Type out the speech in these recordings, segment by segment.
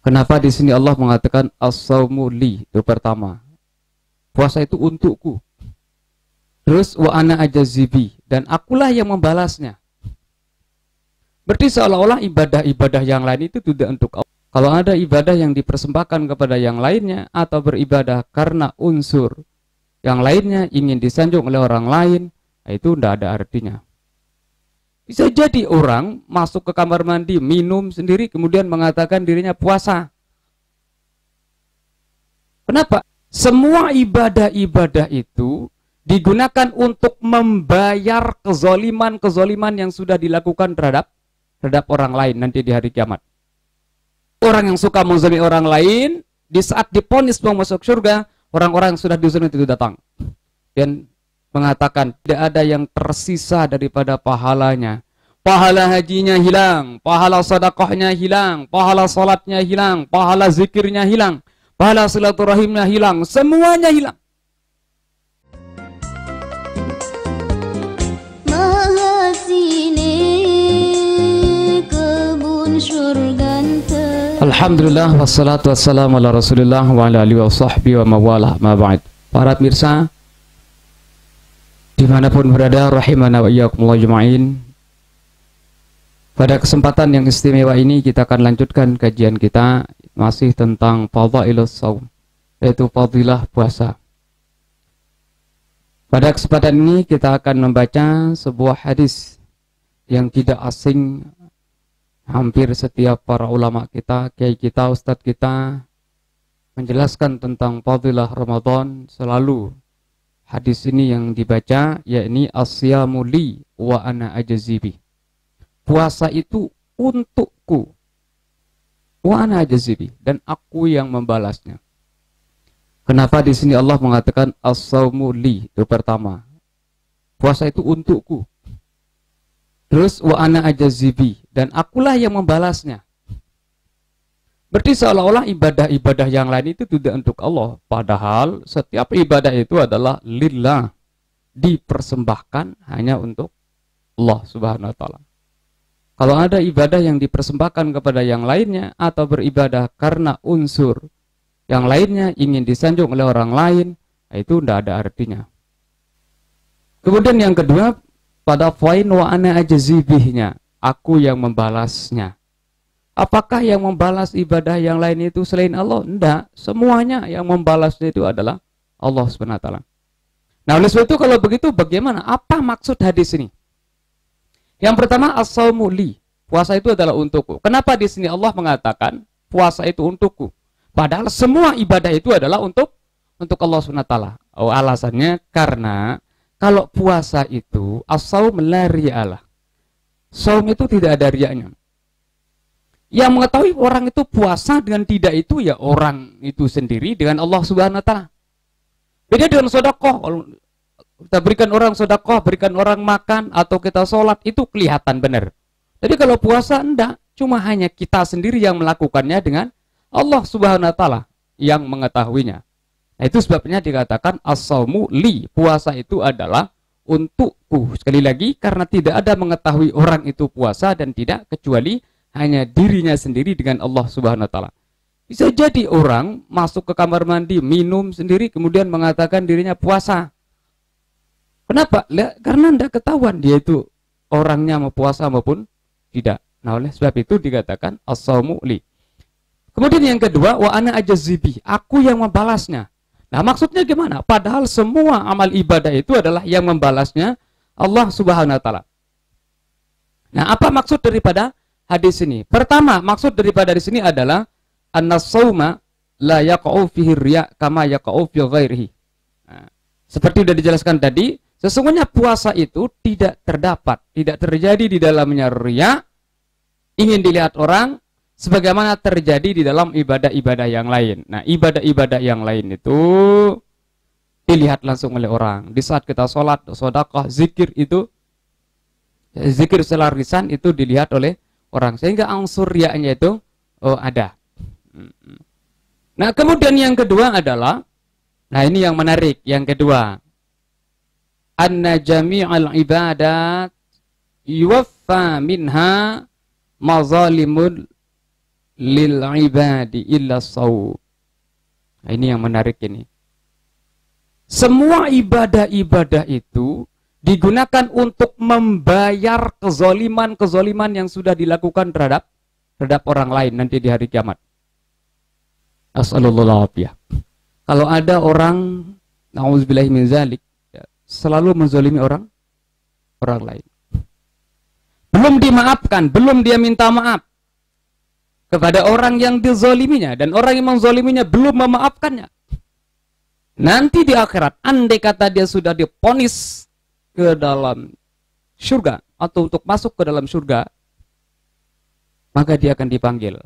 Kenapa di sini Allah mengatakan as-saumu li? Itu pertama. Puasa itu untukku. Terus wa ana ajazibi, dan akulah yang membalasnya. Berarti seolah-olah ibadah-ibadah yang lain itu tidak untuk Allah. Kalau ada ibadah yang dipersembahkan kepada yang lainnya atau beribadah karena unsur yang lainnya ingin disanjung oleh orang lain, itu tidak ada artinya. Bisa jadi orang masuk ke kamar mandi, minum sendiri, kemudian mengatakan dirinya puasa. Kenapa? Semua ibadah-ibadah itu digunakan untuk membayar kezoliman-kezoliman yang sudah dilakukan terhadap orang lain nanti di hari kiamat. Orang yang suka menzalimi orang lain, di saat diponis mau masuk surga, orang-orang yang sudah dizalimi itu datang dan mengatakan tidak ada yang tersisa daripada pahalanya. Pahala hajinya hilang, pahala sedekahnya hilang, pahala salatnya hilang, pahala zikirnya hilang, pahala silaturahimnya hilang, semuanya hilang. Alhamdulillah wassalatu wassalamu ala Rasulillah wa ala alihi wa sahbihi wa mawalah ma ba'd. Para pemirsa dimanapun berada, rahimana wa iyyakumullah juma'in. Pada kesempatan yang istimewa ini kita akan lanjutkan kajian kita masih tentang fadhailus shaum, yaitu fadilah puasa. Pada kesempatan ini kita akan membaca sebuah hadis yang tidak asing. Hampir setiap para ulama kita, kiai kita, ustadz kita menjelaskan tentang fadilah Ramadan, selalu hadis ini yang dibaca, yakni as-siyamu li wa ana ajazibi. Puasa itu untukku, wa ana ajazibi, dan aku yang membalasnya. Kenapa di sini Allah mengatakan as-saumu li? Itu pertama. Puasa itu untukku. Terus wa ana ajazibi, dan akulah yang membalasnya. Berarti seolah-olah ibadah-ibadah yang lain itu tidak untuk Allah, padahal setiap ibadah itu adalah lillah, dipersembahkan hanya untuk Allah Subhanahu wa taala. Kalau ada ibadah yang dipersembahkan kepada yang lainnya atau beribadah karena unsur yang lainnya ingin disanjung oleh orang lain, itu tidak ada artinya. Kemudian yang kedua, pada poin wa ana ajazibihnya, aku yang membalasnya. Apakah yang membalas ibadah yang lain itu selain Allah? Tidak, semuanya yang membalasnya itu adalah Allah Subhanahu wa taala. Nah, oleh sebab itu kalau begitu bagaimana? Apa maksud hadis ini? Yang pertama, as-saumu li, puasa itu adalah untukku. Kenapa di sini Allah mengatakan puasa itu untukku? Padahal semua ibadah itu adalah untuk Allah Subhanahu wa taala. Oh, alasannya karena kalau puasa itu as-saum la riya'alah. Saum itu tidak ada riaknya. Yang mengetahui orang itu puasa dengan tidak itu ya orang itu sendiri dengan Allah Subhanahu wa taala. Beda dengan sedekah. Kita berikan orang sedekah, berikan orang makan atau kita sholat, itu kelihatan benar. Tapi kalau puasa enggak, cuma hanya kita sendiri yang melakukannya dengan Allah Subhanahu wa taala yang mengetahuinya. Nah, itu sebabnya dikatakan as-saumu li, puasa itu adalah untukku. Sekali lagi, karena tidak ada mengetahui orang itu puasa dan tidak kecuali hanya dirinya sendiri dengan Allah Subhanahu wa taala. Bisa jadi orang masuk ke kamar mandi, minum sendiri, kemudian mengatakan dirinya puasa. Kenapa? Karena tidak ketahuan dia itu orangnya mau puasa maupun tidak. Nah, oleh sebab itu dikatakan as-saumu li. Kemudian yang kedua, wa ana ajazibi, aku yang membalasnya. Nah, maksudnya gimana? Padahal semua amal ibadah itu adalah yang membalasnya Allah Subhanahu wa taala. Nah, apa maksud daripada hadis ini? Pertama, maksud daripada hadis ini adalah an-sauma la yaqa'u fihi riya kama yaqa'u fi ghairihi. Nah, seperti sudah dijelaskan tadi, sesungguhnya puasa itu tidak terjadi di dalamnya riya, ingin dilihat orang, sebagaimana terjadi di dalam ibadah-ibadah yang lain. Nah, ibadah-ibadah yang lain itu dilihat langsung oleh orang. Di saat kita sholat, sedekah, zikir itu, zikir selarisan itu dilihat oleh orang. Sehingga unsur riyanya itu ada. Nah, kemudian yang kedua adalah, nah ini yang menarik, yang kedua, anna jami'al ibadat yuwaffa minha mazalimul lil ibadi illa shaum. Nah, ini yang menarik ini. Semua ibadah-ibadah itu digunakan untuk membayar kezoliman-kezoliman yang sudah dilakukan terhadap orang lain nanti di hari kiamat. As'alullah. Kalau ada orang, na'udzubillahi min dzalik, selalu menzolimi orang lain. Belum dimaafkan, belum dia minta maaf kepada orang yang dizoliminya, dan orang yang menzoliminya belum memaafkannya. Nanti di akhirat, andai kata dia sudah diponis ke dalam surga atau untuk masuk ke dalam surga, maka dia akan dipanggil.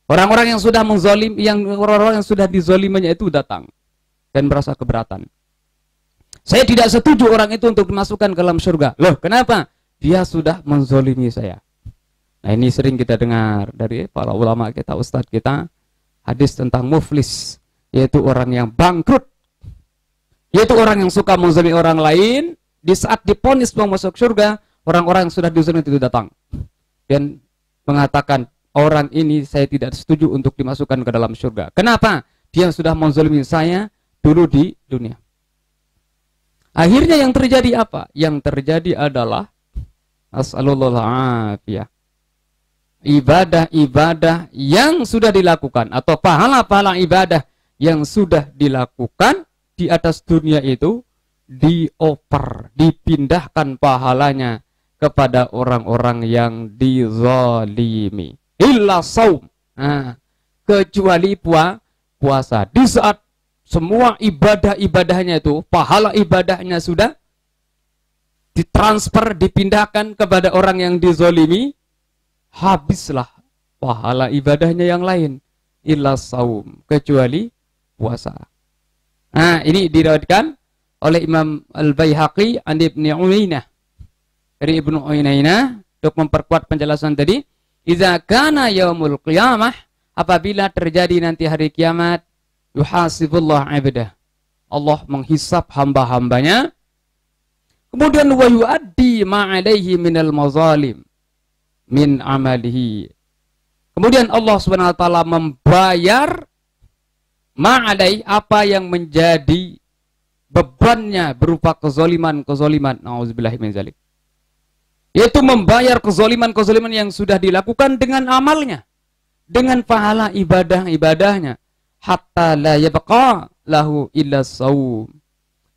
Orang-orang yang sudah menzolim, orang-orang yang sudah dizoliminya itu datang dan merasa keberatan. Saya tidak setuju orang itu untuk dimasukkan ke dalam surga. Loh, kenapa? Dia sudah menzolimi saya. Nah, ini sering kita dengar dari para ulama kita, ustadz kita, hadis tentang muflis, yaitu orang yang bangkrut. Yaitu orang yang suka menzalimi orang lain, di saat diponis mau masuk surga, orang-orang yang sudah dizalimi itu datang dan mengatakan, orang ini saya tidak setuju untuk dimasukkan ke dalam surga. Kenapa? Dia sudah menzalimi saya dulu di dunia. Akhirnya yang terjadi apa? Yang terjadi adalah as'alullah, ibadah-ibadah yang sudah dilakukan atau pahala-pahala ibadah yang sudah dilakukan di atas dunia itu dioper, dipindahkan pahalanya kepada orang-orang yang dizalimi. Illa shaum. Nah, kecuali puasa. Di saat semua ibadah-ibadahnya itu, pahala ibadahnya sudah ditransfer, dipindahkan kepada orang yang dizalimi, habislah pahala ibadahnya yang lain. Illa shaum, kecuali puasa. Nah, ini diriwayatkan oleh Imam Al-Baihaqi an Ibnu Uyainah. Dari Ibnu Uyainah untuk memperkuat penjelasan tadi, idza kana yaumul qiyamah, apabila terjadi nanti hari kiamat, yuhasibullah 'abdah. Allah menghisab hamba-hambanya. Kemudian wa yuaddi ma 'alaihi minal mazalim min amalihi. Kemudian Allah Subhanahu wa taala membayar ma'alai, apa yang menjadi bebannya berupa kezoliman, na'udzubillahi min dzalik. Yaitu membayar kezoliman yang sudah dilakukan dengan amalnya, dengan pahala ibadah-ibadahnya, hatta la yabqa lahu illa shaum,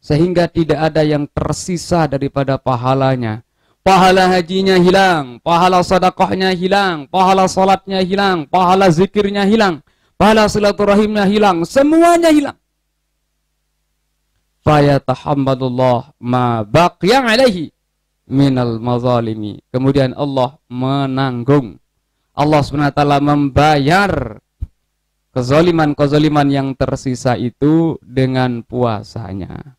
sehingga tidak ada yang tersisa daripada pahalanya. Pahala hajinya hilang, pahala sedekahnya hilang, pahala salatnya hilang, pahala zikirnya hilang, pahala silaturahimnya hilang, semuanya hilang. Fayatahammadullah ma baqiya alaihi minal mazalimi. Kemudian Allah menanggung, Allah SWT membayar kezaliman yang tersisa itu dengan puasanya.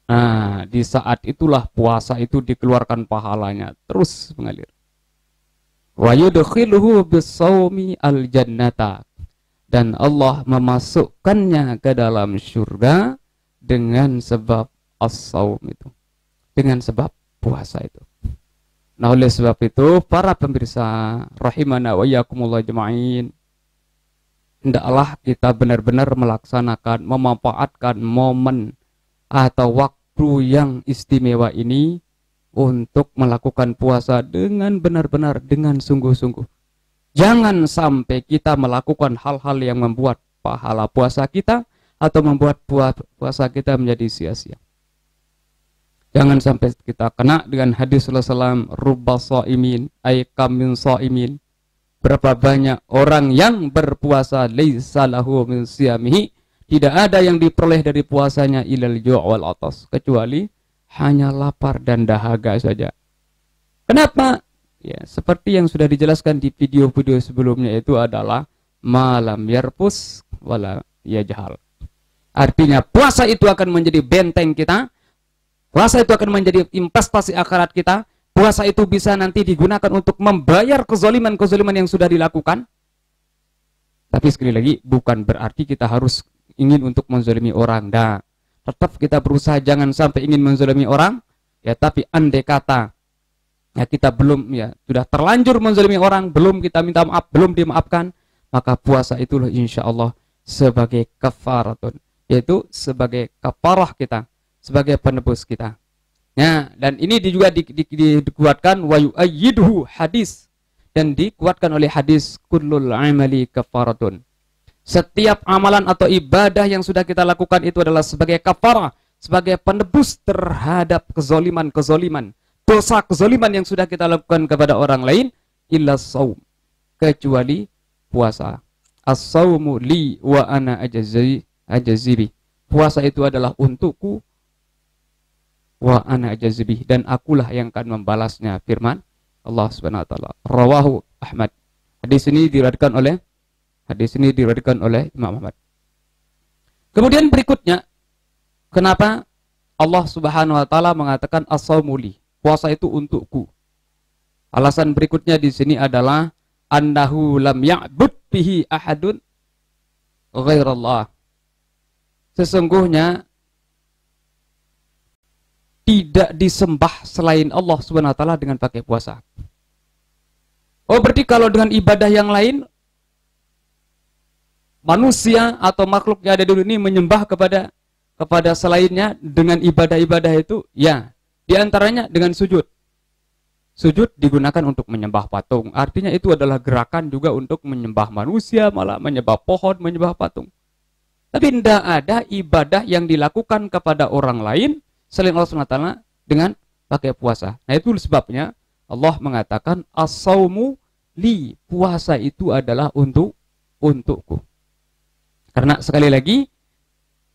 Nah, di saat itulah puasa itu dikeluarkan pahalanya terus mengalir. Wa yudkhiluhu bis-shaumi al-jannata, dan Allah memasukkannya ke dalam surga dengan sebab as-shaum itu, dengan sebab puasa itu. Nah, oleh sebab itu para pemirsa rahimana wa iyyakumullah jema'in, hendaklah kita benar-benar melaksanakan, memanfaatkan momen atau waktu yang istimewa ini untuk melakukan puasa dengan benar-benar, dengan sungguh-sungguh. Jangan sampai kita melakukan hal-hal yang membuat pahala puasa kita atau membuat puasa kita menjadi sia-sia. Jangan sampai kita kena dengan hadis Rasulullah SAW, rubba shaimin ay kam min shaimin. Berapa banyak orang yang berpuasa, laisa lahu min siyamihi, tidak ada yang diperoleh dari puasanya ilal ju' wal atas, kecuali hanya lapar dan dahaga saja. Kenapa? Ya, seperti yang sudah dijelaskan di video-video sebelumnya, itu adalah malam yarpus wala yajhal. Artinya puasa itu akan menjadi benteng kita, puasa itu akan menjadi investasi akhirat kita, puasa itu bisa nanti digunakan untuk membayar kezaliman yang sudah dilakukan. Tapi sekali lagi, bukan berarti kita harus ingin untuk menzalimi orang. Nah, tetap kita berusaha jangan sampai ingin menzalimi orang, ya, tapi andai kata ya kita belum, ya sudah terlanjur menzalimi orang, belum kita minta maaf, belum dimaafkan, maka puasa itulah insya Allah sebagai kafaratun, yaitu sebagai kafarah kita, sebagai penebus kita. Nah, dan ini juga dikuatkan wa yu'ayyiduhu hadis, dan dikuatkan oleh hadis kullul amali kafaratun. Setiap amalan atau ibadah yang sudah kita lakukan itu adalah sebagai kafarah, sebagai penebus terhadap kezoliman, dosa kezoliman yang sudah kita lakukan kepada orang lain, illa saum, kecuali puasa. As-saumu li wa ana ajazibi. Puasa itu adalah untukku, wa ana ajazibi, dan akulah yang akan membalasnya, firman Allah Subhanahu wa taala. Rawahu Ahmad. Hadis ini diriwayatkan oleh Imam Ahmad. Kemudian berikutnya, kenapa Allah Subhanahu wa taala mengatakan as-saumu li? Puasa itu untukku. Alasan berikutnya di sini adalah annahu lam ya'bud bihi ahadun ghairallah. Sesungguhnya tidak disembah selain Allah Subhanahu wa taala dengan pakai puasa. Oh, berarti kalau dengan ibadah yang lain, manusia atau makhluk yang ada di dunia ini menyembah kepada selainnya dengan ibadah-ibadah itu, ya. Di antaranya dengan sujud. Sujud digunakan untuk menyembah patung. Artinya itu adalah gerakan juga untuk menyembah manusia, malah menyembah pohon, menyembah patung. Tapi tidak ada ibadah yang dilakukan kepada orang lain selain Allah SWT dengan pakai puasa. Nah, itu sebabnya Allah mengatakan as-saumu li, puasa itu adalah untukku. Karena sekali lagi,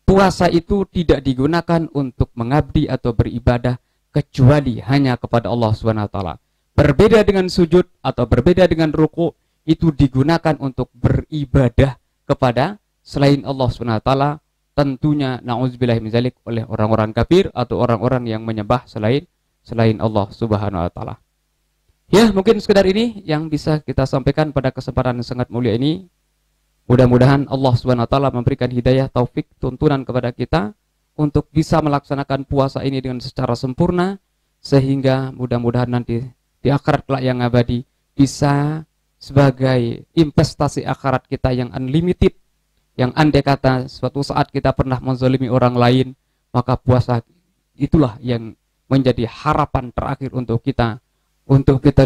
puasa itu tidak digunakan untuk mengabdi atau beribadah kecuali hanya kepada Allah Subhanahu wa taala. Berbeda dengan sujud atau berbeda dengan ruku, itu digunakan untuk beribadah kepada selain Allah Subhanahu wa taala, tentunya nauzubillahi min dzalik oleh orang-orang kafir atau orang-orang yang menyembah selain Allah Subhanahu wa taala. Ya, mungkin sekedar ini yang bisa kita sampaikan pada kesempatan yang sangat mulia ini. Mudah-mudahan Allah Subhanahu wa taala memberikan hidayah, taufik, tuntunan kepada kita untuk bisa melaksanakan puasa ini dengan secara sempurna, sehingga mudah-mudahan nanti di akhirat kelak yang abadi bisa sebagai investasi akhirat kita yang unlimited, yang andai kata suatu saat kita pernah menzalimi orang lain, maka puasa itulah yang menjadi harapan terakhir untuk kita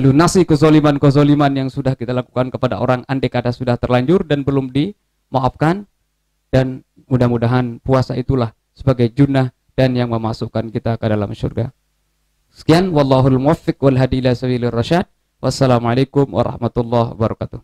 lunasi kezoliman yang sudah kita lakukan kepada orang andai kata sudah terlanjur dan belum dimaafkan. Dan mudah-mudahan puasa itulah sebagai junnah dan yang memasukkan kita ke dalam surga. Sekian, wallahul muwaffiq wal hadi ila sabilir rasyad. Wassalamualaikum warahmatullahi wabarakatuh.